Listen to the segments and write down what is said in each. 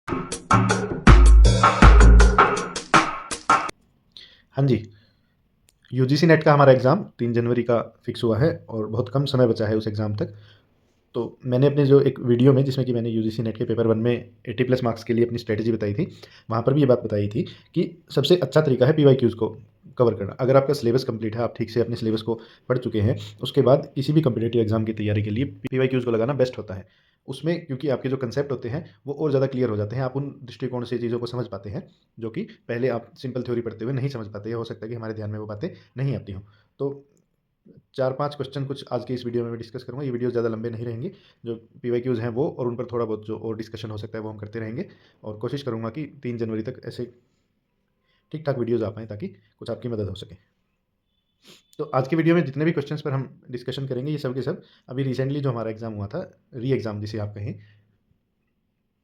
हाँ जी, UGC net का हमारा एग्ज़ाम 3 जनवरी का फ़िक्स हुआ है और बहुत कम समय बचा है उस एग्ज़ाम तक। तो मैंने अपने जो एक वीडियो में जिसमें कि मैंने यूजीसी नेट के पेपर 1 में 80 प्लस मार्क्स के लिए अपनी स्ट्रैटेजी बताई थी, वहाँ पर भी ये बात बताई थी कि सबसे अच्छा तरीका है पीवाईक्यूज़ को कवर करना। अगर आपका सिलेबस कंप्लीट है, आप ठीक से अपने सिलेबस को पढ़ चुके हैं, उसके बाद किसी भी कॉम्पिटिटिव एग्ज़ाम की तैयारी के लिए पीवाईक्यूज़ को लगाना बेस्ट होता है। उसमें क्योंकि आपके जो कंसेप्ट होते हैं, वो और ज़्यादा क्लियर हो जाते हैं, आप उन दृष्टिकोण से चीज़ों को समझ पाते हैं, जो कि पहले आप सिंपल थ्योरी पढ़ते हुए नहीं समझ पाते। या हो सकता है कि हमारे ध्यान में वो बातें नहीं आती हों। तो 4-5 क्वेश्चन कुछ आज के इस वीडियो में मैं डिस्कस करूँगा। ये वीडियो ज़्यादा लंबे नहीं रहेंगे। जो पीवाईक्यूज़ हैं वो और उन पर थोड़ा बहुत जो और डिस्कशन हो सकता है वो हम करते रहेंगे और कोशिश करूँगा कि 3 जनवरी तक ऐसे ठीक-ठाक वीडियोज़ आ पाएँ ताकि कुछ आपकी मदद हो सके। तो आज की वीडियो में जितने भी क्वेश्चन्स पर हम डिस्कशन करेंगे ये सब के सब अभी रिसेंटली जो हमारा एग्ज़ाम हुआ था, री-एग्ज़ाम जिसे आप कहें,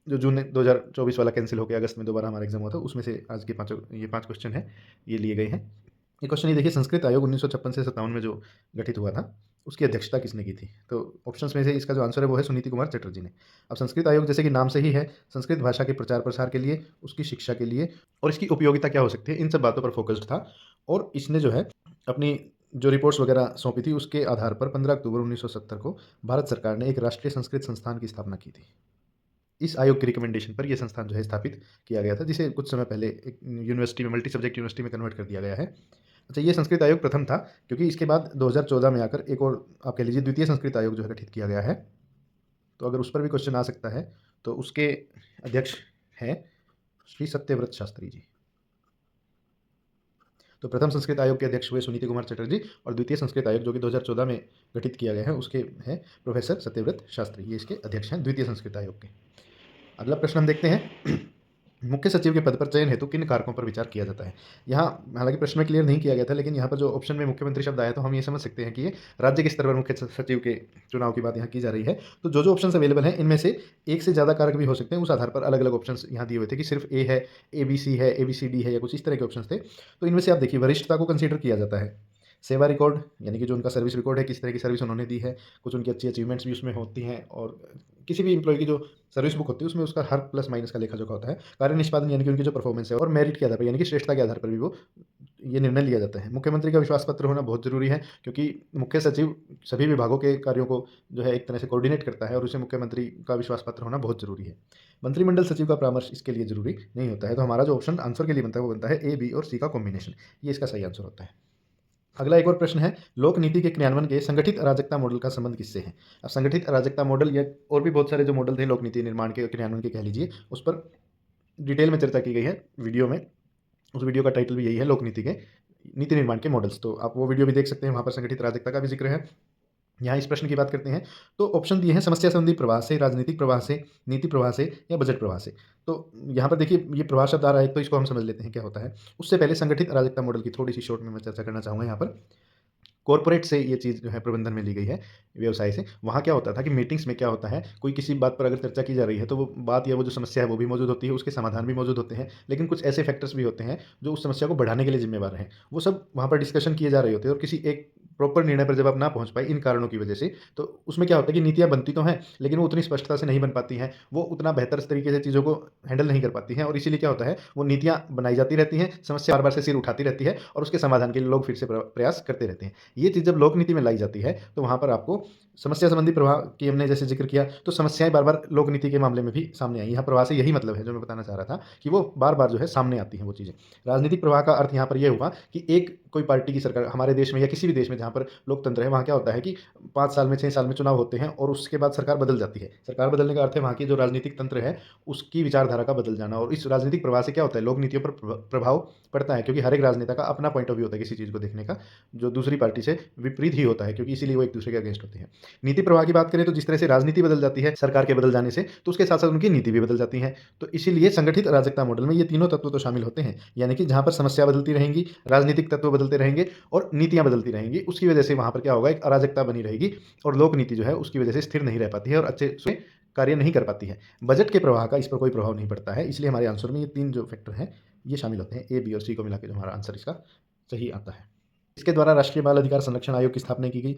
जो जून 2024 वाला कैंसल हो गया, अगस्त में दोबारा हमारा एग्ज़ाम हुआ था, उसमें से आज के पाँचों ये 5 क्वेश्चन हैं, ये लिए गए हैं। ये क्वेश्चन ये देखिए, संस्कृत आयोग 1956 से 57 में जो गठित हुआ था, उसकी अध्यक्षता किसने की थी? तो ऑप्शंस में से इसका जो आंसर है वो है सुनीति कुमार चटर्जी ने। अब संस्कृत आयोग जैसे कि नाम से ही है, संस्कृत भाषा के प्रचार-प्रसार के लिए, उसकी शिक्षा के लिए और इसकी उपयोगिता क्या हो सकती है, इन सब बातों पर फ़ोकस्ड था और इसने जो है अपनी जो रिपोर्ट्स वगैरह सौंपी थी, उसके आधार पर 15 अक्टूबर 1970 को भारत सरकार ने एक राष्ट्रीय संस्कृत संस्थान की स्थापना की थी। इस आयोग की रिकमेंडेशन पर यह संस्थान जो है स्थापित किया गया था, जिसे कुछ समय पहले एक यूनिवर्सिटी में, मल्टी सब्जेक्ट यूनिवर्सिटी में कन्वर्ट कर दिया गया है। अच्छा, ये संस्कृत आयोग प्रथम था, क्योंकि इसके बाद 2014 में आकर एक और आप कह लीजिए द्वितीय संस्कृत आयोग जो है गठित किया गया है। तो अगर उस पर भी क्वेश्चन आ सकता है, तो उसके अध्यक्ष हैं श्री सत्यव्रत शास्त्री जी। तो प्रथम संस्कृत आयोग के अध्यक्ष हुए सुनीति कुमार चटर्जी और द्वितीय संस्कृत आयोग जो कि 2014 में गठित किया गया है, उसके हैं प्रोफेसर सत्यव्रत शास्त्री। ये इसके अध्यक्ष हैं द्वितीय संस्कृत आयोग के। अगला प्रश्न हम देखते हैं। मुख्य सचिव के पद पर चयन हेतु किन कारकों पर विचार किया जाता है? यहाँ हालांकि प्रश्न में क्लियर नहीं किया गया था, लेकिन यहाँ पर जो ऑप्शन में मुख्यमंत्री शब्द आया तो हम ये समझ सकते हैं कि ये राज्य के स्तर पर मुख्य सचिव के चुनाव की बात यहाँ की जा रही है। तो जो ऑप्शन अवेलेबल हैं, इनमें से एक से ज़्यादा कारक भी हो सकते हैं। उस आधार पर अलग अलग ऑप्शन यहाँ दिए हुए थे कि सिर्फ ए है, ए बी सी है, ए बी सी डी है, या कुछ इस तरह के ऑप्शन थे। तो इनमें से आप देखिए, वरिष्ठता को कंसीडर किया जाता है, सेवा रिकॉर्ड यानी कि जो उनका सर्विस रिकॉर्ड है, किस तरह की सर्विस उन्होंने दी है, कुछ उनकी अच्छी अचीवमेंट्स भी उसमें होती हैं, और किसी भी एम्प्लॉय की जो सर्विस बुक होती है उसमें उसका हर प्लस माइनस का लेखा जोखा होता है। कार्य निष्पादन यानी कि उनकी जो परफॉर्मेंस है, और मेरिट के आधार पर यानी कि श्रेष्ठता के आधार पर भी वो ये निर्णय लिया जाता है। मुख्यमंत्री का विश्वास पत्र होना बहुत ज़रूरी है, क्योंकि मुख्य सचिव सभी विभागों के कार्यों को जो है एक तरह से कोऑर्डिनेट करता है, और उसे मुख्यमंत्री का विश्वास पत्र होना बहुत ज़रूरी है। मंत्रिमंडल सचिव का परामर्श इसके लिए ज़रूरी नहीं होता है। तो हमारा जो ऑप्शन आंसर के लिए बनता है वो बनता है ए, बी और सी का कॉम्बिनेशन। ये इसका सही आंसर होता है। अगला एक और प्रश्न है, लोक नीति के क्रियान्वयन के संगठित अराजकता मॉडल का संबंध किससे है? अब संगठित अराजकता मॉडल या और भी बहुत सारे जो मॉडल थे लोक नीति निर्माण के, क्रियान्वयन के कह लीजिए, उस पर डिटेल में चर्चा की गई है वीडियो में। उस वीडियो का टाइटल भी यही है, लोक नीति के नीति निर्माण के मॉडल्स। तो आप वो वीडियो भी देख सकते हैं, वहाँ पर संगठित अराजकता का भी जिक्र है। यहाँ इस प्रश्न की बात करते हैं, तो ऑप्शन दिए हैं समस्या संबंधी प्रवाह से, राजनीतिक प्रवाह से, नीति प्रवाह से या बजट प्रवाह से। तो यहाँ पर देखिए, ये प्रवाह शब्द आ रहा है, तो इसको हम समझ लेते हैं क्या होता है। उससे पहले संगठित अराजकता मॉडल की थोड़ी सी शॉर्ट में मैं चर्चा करना चाहूँगा यहाँ पर। कॉर्पोरेट से ये चीज़ जो है प्रबंधन में ली गई है, व्यवसाय से। वहाँ क्या होता था कि मीटिंग्स में क्या होता है, कोई किसी बात पर अगर चर्चा की जा रही है, तो वो बात या वो जो समस्या है वो भी मौजूद होती है, उसके समाधान भी मौजूद होते हैं, लेकिन कुछ ऐसे फैक्टर्स भी होते हैं जो उस समस्या को बढ़ाने के लिए जिम्मेवार हैं। वो सब वहाँ पर डिस्कशन किए जा रहे होते हैं, और किसी एक प्रॉपर निर्णय पर जब आप ना पहुँच पाए इन कारणों की वजह से, तो उसमें क्या होता है कि नीतियाँ बनती तो हैं, लेकिन वो उतनी स्पष्टता से नहीं बन पाती हैं, वो उतना बेहतर तरीके से चीज़ों को हैंडल नहीं कर पाती हैं, और इसीलिए क्या होता है, वो नीतियाँ बनाई जाती रहती हैं, समस्या बार-बार से सिर उठाती रहती है, और उसके समाधान के लिए लोग फिर से प्रयास करते रहते हैं। ये चीज़ जब लोक नीति में लाई जाती है, तो वहाँ पर आपको समस्या संबंधी प्रवाह की हमने जैसे ज़िक्र किया, तो समस्याएँ बार-बार लोक नीति के मामले में भी सामने आई। यहाँ प्रवाह से यही मतलब है जो मैं बताना चाह रहा था, कि वो बार-बार जो है सामने आती हैं वो चीज़ें। राजनीतिक प्रवाह का अर्थ यहाँ पर ये हुआ कि एक कोई पार्टी की सरकार हमारे देश में या किसी भी देश में जहाँ पर लोकतंत्र है, वहाँ क्या होता है कि 5 साल में, 6 साल में चुनाव होते हैं, और उसके बाद सरकार बदल जाती है। सरकार बदलने का अर्थ है वहाँ की जो राजनीतिक तंत्र है, उसकी विचारधारा का बदल जाना, और इस राजनीतिक प्रवाह से क्या होता है, लोक नीतियों पर प्रभाव पड़ता है, क्योंकि हर एक राजनेता का अपना पॉइंट ऑफ व्यू होता है किसी चीज़ को देखने का, जो दूसरी पार्टी से विपरीत ही होता है, क्योंकि इसीलिए वो एक दूसरे के अगेंस्ट होते हैं। नीति प्रवाह की बात करें तो जिस तरह से राजनीति बदल जाती है सरकार के बदल जाने से, तो उसके साथ-साथ उनकी नीति भी बदल जाती है। तो इसीलिए संगठित अराजकता मॉडल में ये तीनों तत्व तो शामिल होते हैं, यानी कि जहाँ पर समस्या बदलती रहेंगी, राजनीतिक तत्व बदलते रहेंगे और नीतियाँ बदलती रहेंगी, उसकी वजह से वहाँ पर क्या होगा, एक अराजकता बनी रहेगी, और लोक नीति जो है उसकी वजह से स्थिर नहीं रह पाती है और अच्छे से कार्य नहीं कर पाती है। बजट के प्रवाह का इस पर कोई प्रभाव नहीं पड़ता है, इसलिए हमारे आंसर में ये 3 जो फैक्टर हैं, ये शामिल होते हैं। ए, बी और सी को मिला के जो हमारा आंसर इसका सही आता है। इसके द्वारा राष्ट्रीय बाल अधिकार संरक्षण आयोग की स्थापना की गई।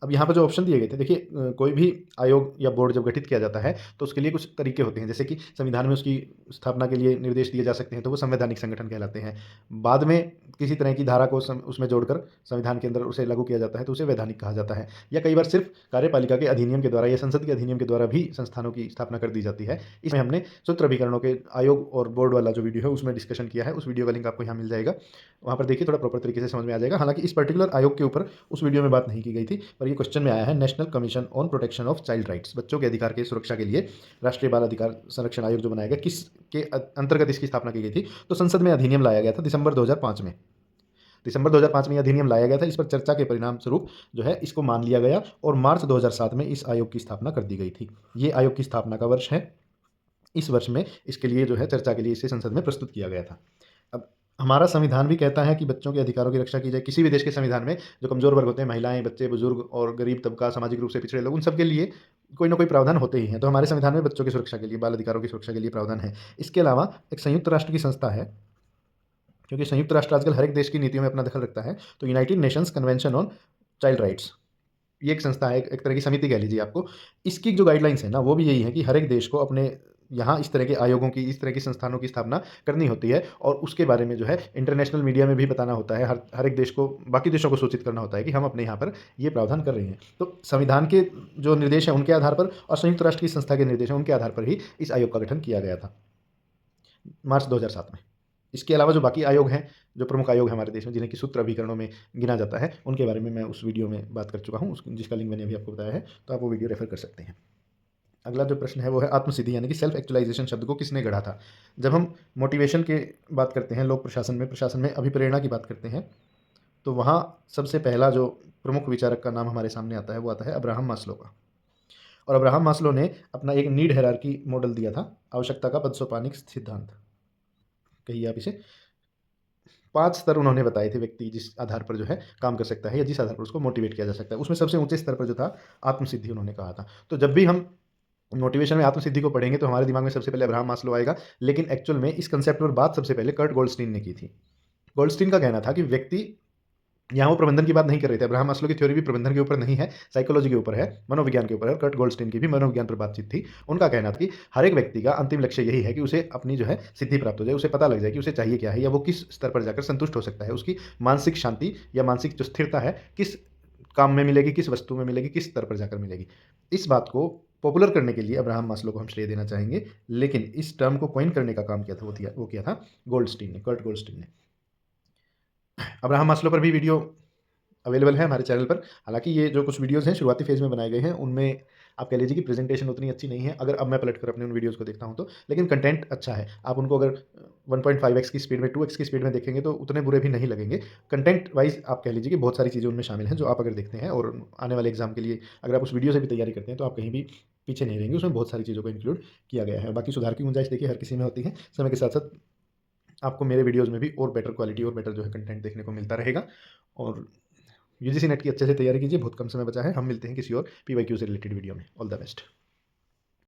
अब यहाँ पर जो ऑप्शन दिए गए थे, देखिए कोई भी आयोग या बोर्ड जब गठित किया जाता है तो उसके लिए कुछ तरीके होते हैं, जैसे कि संविधान में उसकी स्थापना के लिए निर्देश दिए जा सकते हैं, तो वो संवैधानिक संगठन कहलाते हैं। बाद में किसी तरह की धारा को उसमें जोड़कर संविधान के अंदर उसे लागू किया जाता है तो उसे वैधानिक कहा जाता है। या कई बार सिर्फ कार्यपालिका के अधिनियम के द्वारा या संसद के अधिनियम के द्वारा भी संस्थानों की स्थापना कर दी जाती है। इसमें हमने सूत्र अभिकरणों के आयोग और बोर्ड वाला जो वीडियो है उसमें डिस्कशन किया है, उस वीडियो का लिंक आपको यहाँ मिल जाएगा, वहाँ पर देखिए, थोड़ा प्रॉपर तरीके से समझ में आ जाएगा। हालांकि इस पर्टिकुलर आयोग के ऊपर उस वीडियो में बात नहीं की गई थी, पर ये क्वेश्चन में आया है, national commission on protection of child rights, बच्चों के अधिकार की सुरक्षा के लिए राष्ट्रीय बाल अधिकार संरक्षण आयोग जो बनाया गया, किस के अंतर्गत इसकी स्थापना की गई थी? तो संसद में अधिनियम लाया गया था दिसंबर 2005 में। दिसंबर 2005 में यह अधिनियम लाया गया था। इस पर चर्चा के परिणाम स्वरूप जो है इसको मान लिया गया और मार्च 2007 में इस आयोग की स्थापना कर दी गई थी। ये आयोग की स्थापना का वर्ष है। इस वर्ष में इसके लिए जो है चर्चा के लिए इसे संसद में प्रस्तुत किया गया था। अब हमारा संविधान भी कहता है कि बच्चों के अधिकारों की रक्षा की जाए। किसी भी देश के संविधान में जो कमज़ोर वर्ग होते हैं, महिलाएं, बच्चे, बुजुर्ग और गरीब तबका, सामाजिक रूप से पिछड़े लोग, उन सबके लिए कोई ना कोई प्रावधान होते ही हैं। तो हमारे संविधान में बच्चों की सुरक्षा के लिए, बाल अधिकारों की सुरक्षा के लिए प्रावधान है। इसके अलावा एक संयुक्त राष्ट्र की संस्था है, क्योंकि संयुक्त राष्ट्र आजकल हर एक देश की नीतियों में अपना दखल रखता है, तो United Nations convention on child rights, ये एक संस्था है, एक तरह की समिति कह लीजिए आपको। इसकी जो गाइडलाइंस है ना, वो भी यही है कि हर एक देश को अपने यहाँ इस तरह के आयोगों की, इस तरह की संस्थानों की स्थापना करनी होती है और उसके बारे में जो है इंटरनेशनल मीडिया में भी बताना होता है। हर एक देश को, बाकी देशों को सूचित करना होता है कि हम अपने यहाँ पर ये प्रावधान कर रहे हैं। तो संविधान के जो निर्देश हैं उनके आधार पर और संयुक्त राष्ट्र की संस्था के निर्देश हैं उनके आधार पर ही इस आयोग का गठन किया गया था मार्च 2007 में। इसके अलावा जो बाकी आयोग हैं, जो प्रमुख आयोग हैं हमारे देश में, जिन्हें कि सूत्र अभिकरणों में गिना जाता है, उनके बारे में मैं उस वीडियो में बात कर चुका हूँ, जिसका लिंक मैंने अभी आपको बताया है, तो आप वो वीडियो रेफर कर सकते हैं। अगला जो प्रश्न है वो है आत्मसिद्धि यानी कि सेल्फ एक्चुअलाइजेशन शब्द को किसने गढ़ा था? जब हम मोटिवेशन की बात करते हैं, लोक प्रशासन में अभिप्रेरणा की बात करते हैं, तो वहाँ सबसे पहला जो प्रमुख विचारक का नाम हमारे सामने आता है वो आता है अब्राहम मास्लो का। और अब्राहम मास्लो ने अपना एक नीड हायरार्की मॉडल दिया था, आवश्यकता का पदसोपानिक सिद्धांत कहिए आप इसे। 5 स्तर उन्होंने बताए थे, व्यक्ति जिस आधार पर जो है काम कर सकता है या जिस आधार पर उसको मोटिवेट किया जा सकता है। उसमें सबसे ऊँचे स्तर पर जो था, आत्मसिद्धि उन्होंने कहा था। तो जब भी हम मोटिवेशन में आत्मसिद्धि को पढ़ेंगे तो हमारे दिमाग में सबसे पहले अब्राहम मास्लो आएगा, लेकिन एक्चुअल में इस कंसेप्ट पर बात सबसे पहले कर्ट गोल्डस्टीन ने की थी। गोल्डस्टीन का कहना था कि व्यक्ति, यहाँ वो प्रबंधन की बात नहीं कर रहे थे, अब्राहम मास्लो की थ्योरी भी प्रबंधन के ऊपर नहीं है, साइकोलॉजी के ऊपर है, मनोविज्ञान के ऊपर है। कर्ट गोल्डस्टीन की भी मनोविज्ञान पर बातचीत थी। उनका कहना था कि हर एक व्यक्ति का अंतिम लक्ष्य यही है कि उसे अपनी जो है सिद्धि प्राप्त हो जाए, उसे पता लग जाए कि उसे चाहिए क्या है या वो किस स्तर पर जाकर संतुष्ट हो सकता है, उसकी मानसिक शांति या मानसिक जो स्थिरता है किस काम में मिलेगी, किस वस्तु में मिलेगी, किस स्तर पर जाकर मिलेगी। इस बात को पॉपुलर करने के लिए अब्राहम मास्लो को हम श्रेय देना चाहेंगे, लेकिन इस टर्म को कॉइन करने का काम किया था वो किया था गोल्डस्टीन ने, कर्ट गोल्डस्टीन ने। अब्राहम मास्लो पर भी वीडियो अवेलेबल है हमारे चैनल पर। हालांकि ये जो कुछ वीडियोज़ हैं शुरुआती फेज़ में बनाए गए हैं, उनमें आप कह लीजिए कि प्रेजेंटेशन उतनी अच्छी नहीं है, अगर अब मैं पलट कर अपने उन वीडियोज़ को देखता हूँ तो, लेकिन कंटेंट अच्छा है। आप उनको अगर 1.5x की स्पीड में, 2x की स्पीड में देखेंगे तो उतने बुरे भी नहीं लगेंगे। कंटेंट वाइज़ आप कह लीजिए कि बहुत सारी चीज़ें उनमें शामिल हैं जो आप अगर देखते हैं और आने वाले एग्जाम के लिए अगर आप उस वीडियो से भी तैयारी करते हैं तो आप कहीं भी पीछे नहीं रहेंगे। उसमें बहुत सारी चीज़ों को इंक्लूड किया गया है। बाकी सुधार की गुंजाइश देखिए हर किसी में होती है। समय के साथ साथ आपको मेरे वीडियोज़ में भी और बेटर क्वालिटी और बेटर जो है कंटेंट देखने को मिलता रहेगा। और यूजीसी नेट की अच्छे से तैयारी कीजिए, बहुत कम समय बचा है। हम मिलते हैं किसी और पीवाईक्यू से रिलेटेड वीडियो में। All the best.